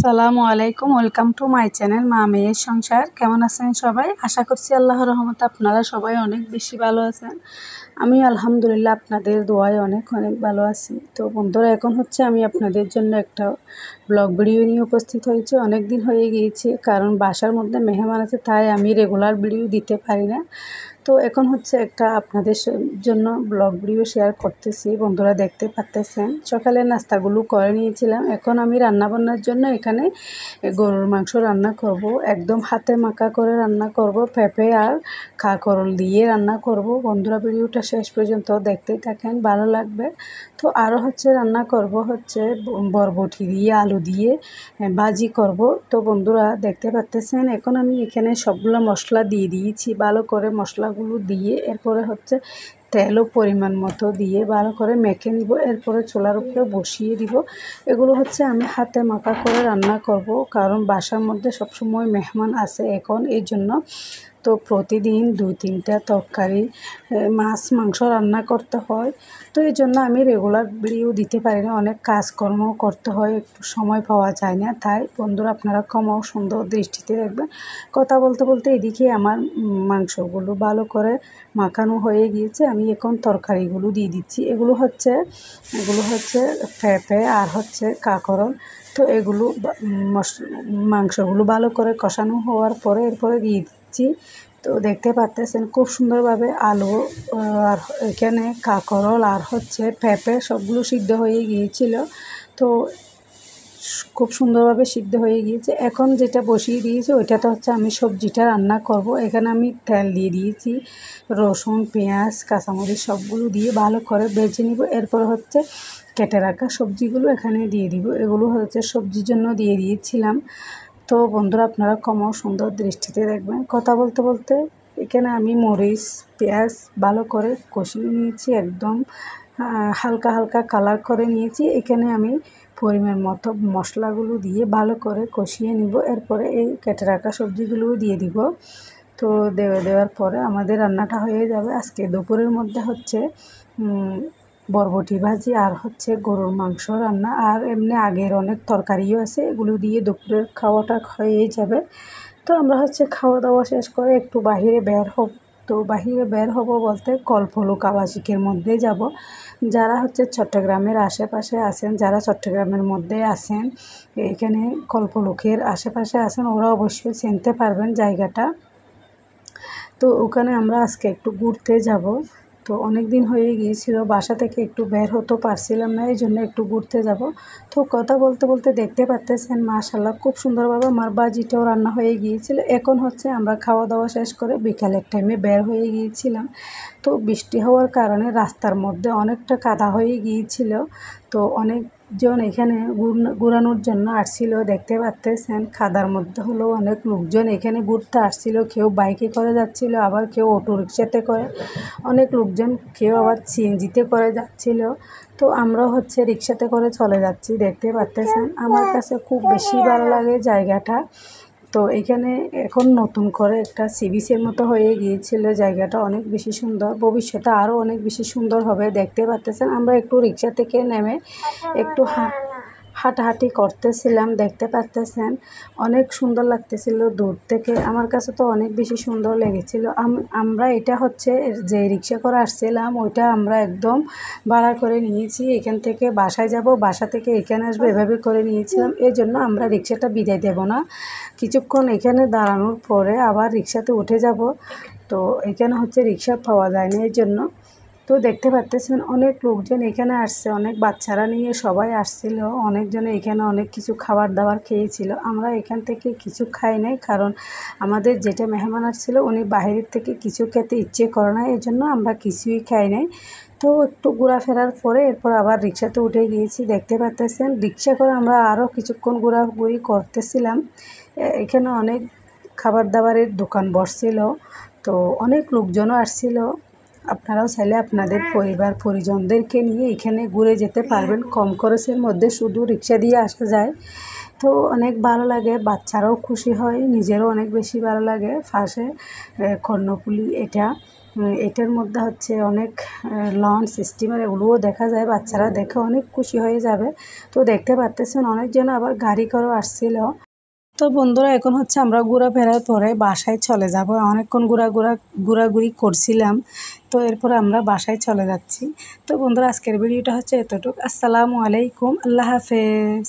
আসসালামু আলাইকুম, welcome to my channel মা মেয়ের সংসার। কেমন আছেন সবাই? আশা করছি আল্লাহর রহমতে আপনারা সবাই অনেক বেশি ভালো আছেন। আমি আলহামদুলিল্লাহ আপনাদের দোয়ায় অনেক ভালো আছি। তো বন্ধুরা, এখন হচ্ছে আমি আপনাদের জন্য একটা ব্লগ ভিডিও নিয়ে উপস্থিত হয়েছি। অনেক দিন হয়ে গিয়েছে, কারণ বাসার মধ্যে মেহমান আছে, তাই আমি রেগুলার ভিডিও দিতে পারি না। তো এখন হচ্ছে একটা আপনাদের জন্য ব্লগ ভিডিও শেয়ার করতেছি। বন্ধুরা দেখতে পাচ্তেছেন, সকালের নাস্তাগুলো করে নিয়েছিলাম। এখন আমি রান্নাবান্নার জন্য এখানে গরুর মাংস রান্না করব। একদম হাতে মাখা করে রান্না করব, পেঁপে আর কাঁকরোল দিয়ে রান্না করব। বন্ধুরা ভিডিওটা শেষ পর্যন্ত দেখতেই থাকেন, ভালো লাগবে। তো আরও হচ্ছে রান্না করব হচ্ছে বরবটি দিয়ে আলু দিয়ে ভাজি করব। তো বন্ধুরা দেখতে পাচ্তেছেন, এখন আমি এখানে সবগুলো মশলা দিয়ে দিয়েছি। ভালো করে মশলাগুলো দিয়ে এরপরে হচ্ছে তেলও পরিমাণ মতো দিয়ে ভালো করে মেখে নিব। এরপরে চুলার উপরে বসিয়ে দিব। এগুলো হচ্ছে আমি হাতে মাখা করে রান্না করব, কারণ বাসার মধ্যে সবসময় মেহমান আছে এখন, এই জন্য। তো প্রতিদিন 2-3টা তরকারি, মাছ মাংস রান্না করতে হয়। তো এই জন্য আমি রেগুলার ভিডিও দিতে পারি না, অনেক কাজকর্ম করতে হয়, একটু সময় পাওয়া যায় না। তাই বন্ধুরা আপনারা কমাও সুন্দর দৃষ্টিতে দেখবেন। কথা বলতে বলতে এদিকে আমার মাংসগুলো ভালো করে মাখানো হয়ে গিয়েছে। আমি এখন তরকারিগুলো দিয়ে দিচ্ছি। এগুলো হচ্ছে পেঁপে আর হচ্ছে কাঁকরোল। তো এগুলো মাংসগুলো ভালো করে কষানো হওয়ার পরে এরপরে দিয়ে দিচ্ছি। তো দেখতে পাচ্তেছেন খুব সুন্দরভাবে আলু আর এখানে কাঁকরোল আর হচ্ছে পেঁপে সবগুলো সিদ্ধ হয়ে গিয়েছিল। তো খুব সুন্দরভাবে সিদ্ধ হয়ে গিয়েছে। এখন যেটা বসিয়ে দিয়েছি ওইটাতে হচ্ছে আমি সবজিটা রান্না করব। এখানে আমি তেল দিয়ে দিয়েছি, রসুন পেঁয়াজ কাঁচামরিচ সবগুলো দিয়ে ভালো করে ভেজে নিব। এরপর হচ্ছে কেটে রাখা সবজিগুলো এখানে দিয়ে দিব। এগুলো হচ্ছে সবজির জন্য দিয়ে দিয়েছিলাম। তো বন্ধুরা আপনারা কমাও সুন্দর দৃষ্টিতে দেখবেন। কথা বলতে বলতে এখানে আমি মরিচ পেঁয়াজ ভালো করে কষিয়ে নিয়েছি, একদম হালকা হালকা কালার করে নিয়েছি। এখানে আমি পরিমাণ মতো মশলাগুলো দিয়ে ভালো করে কষিয়ে নিব। এরপরে এই কেটে রাখা সবজিগুলোও দিয়ে দিব। তো দেওয়ার পরে আমাদের রান্নাটা হয়ে যাবে। আজকে দুপুরের মধ্যে হচ্ছে বরবটি ভাজি আর হচ্ছে গরুর মাংস রান্না, আর এমনি আগের অনেক তরকারিও আছে, এগুলো দিয়ে দুপুরের খাওয়াটা হয়ে যাবে। তো আমরা হচ্ছে খাওয়া দাওয়া শেষ করে একটু বাহিরে বের হব। তো বাহিরে বের হব বলতে কল্পলুক আবাসিকের মধ্যে যাব। যারা হচ্ছে চট্টগ্রামের আশেপাশে আছেন, যারা চট্টগ্রামের মধ্যে আছেন, এখানে কল্পলুকের আশেপাশে আছেন, ওরা অবশ্যই চিনতে পারবেন জায়গাটা। তো ওখানে আমরা আজকে একটু ঘুরতে যাব। তো অনেক দিন হয়ে গিয়েছিল, বাসা থেকে একটু বের হতে পারছিলাম না, এই জন্য একটু ঘুরতে যাব। তো কথা বলতে বলতে দেখতে পাচ্তেছেন মাশাআল্লাহ খুব সুন্দরভাবে আমার ভাজিটাও রান্না হয়ে গিয়েছিল। এখন হচ্ছে আমরা খাওয়া দাওয়া শেষ করে বিকালের টাইমে বের হয়ে গিয়েছিলাম। তো বৃষ্টি হওয়ার কারণে রাস্তার মধ্যে অনেকটা কাদা হয়ে গিয়েছিল। তো অনেকজন এখানে ঘুরানোর জন্য আসছিল। দেখতে পাচ্তেছেন কাদার মধ্যে হলো অনেক লোকজন এখানে ঘুরতে আসছিল। কেউ বাইকে করে যাচ্ছিল, আবার কেউ অটো রিক্সাতে করে, অনেক লোকজন কেউ আবার সিএনজিতে করে যাচ্ছিল। তো আমরা হচ্ছে রিক্সাতে করে চলে যাচ্ছি। দেখতে পাচ্তেছেন আমার কাছে খুব বেশি ভালো লাগে জায়গাটা। তো এখানে এখন নতুন করে একটা সি বিচের মতো হয়ে গিয়েছিল, জায়গাটা অনেক বেশি সুন্দর, ভবিষ্যতে আরও অনেক বেশি সুন্দর হবে। দেখতে পাচ্তেছেন আমরা একটু রিক্সা থেকে নেমে একটু হাঁটাহাঁটি করতেছিলাম। দেখতে পাচ্তেছেন অনেক সুন্দর লাগতেছিল দূর থেকে, আমার কাছে তো অনেক বেশি সুন্দর লেগেছিল। আমরা এটা হচ্ছে যে রিক্সা করে আসছিলাম ওইটা আমরা একদম ভাড়া করে নিয়েছি। এখান থেকে বাসায় যাব, বাসা থেকে এখানে আসবো, এভাবে করে নিয়েছিলাম। এই জন্য আমরা রিক্সাটা বিদায় দেব না, কিছুক্ষণ এখানে দাঁড়ানোর পরে আবার রিক্সাতে উঠে যাব। তো এখানে হচ্ছে রিক্সা পাওয়া যায় না, এই জন্য। তো দেখতে পাচ্তেছেন অনেক লোকজন এখানে আসছে, অনেক বাচ্চারা নিয়ে সবাই আসছিল। অনেকজনে এখানে অনেক কিছু খাবার দাবার খেয়েছিল। আমরা এখান থেকে কিছু খাই নাই, কারণ আমাদের যেটা মেহমান আসছিল উনি বাইরের থেকে কিছু খেতে ইচ্ছে করে না, এই জন্য আমরা কিছুই খাই নাই। তো একটু ঘোরাফেরার পরে এরপর আবার রিক্সাতে উঠে গিয়েছি। দেখতে পাচ্তেছেন রিক্সা করে আমরা আরও কিছুক্ষণ ঘোরাঘুরি করতেছিলাম। এখানে অনেক খাবার দাবারের দোকান বসছিল। তো অনেক লোকজনও আসছিল। আপনারাও চাইলে আপনাদের পরিবার পরিজনদেরকে নিয়ে এখানে ঘুরে যেতে পারবেন, কম খরচের মধ্যে, শুধু রিক্সা দিয়ে আসা যায়। তো অনেক ভালো লাগে, বাচ্চারাও খুশি হয়, নিজেরও অনেক বেশি ভালো লাগে। পাশে কর্ণফুলী এটা এটার মধ্যে হচ্ছে অনেক লঞ্চ স্টিমার এগুলোও দেখা যায়, বাচ্চারা দেখে অনেক খুশি হয়ে যাবে। তো দেখতে পারতেছেন অনেকজন আবার গাড়ি করেও আসছিল। তো বন্ধুরা এখন হচ্ছে আমরা ঘোরাফেরার পরে বাসায় চলে যাব। অনেকক্ষণ ঘোরাঘুরি করছিলাম, তো এরপর আমরা বাসায় চলে যাচ্ছি। তো বন্ধুরা আজকের ভিডিওটা হচ্ছে এতটুকু। আসসালামু আলাইকুম, আল্লাহ হাফেজ।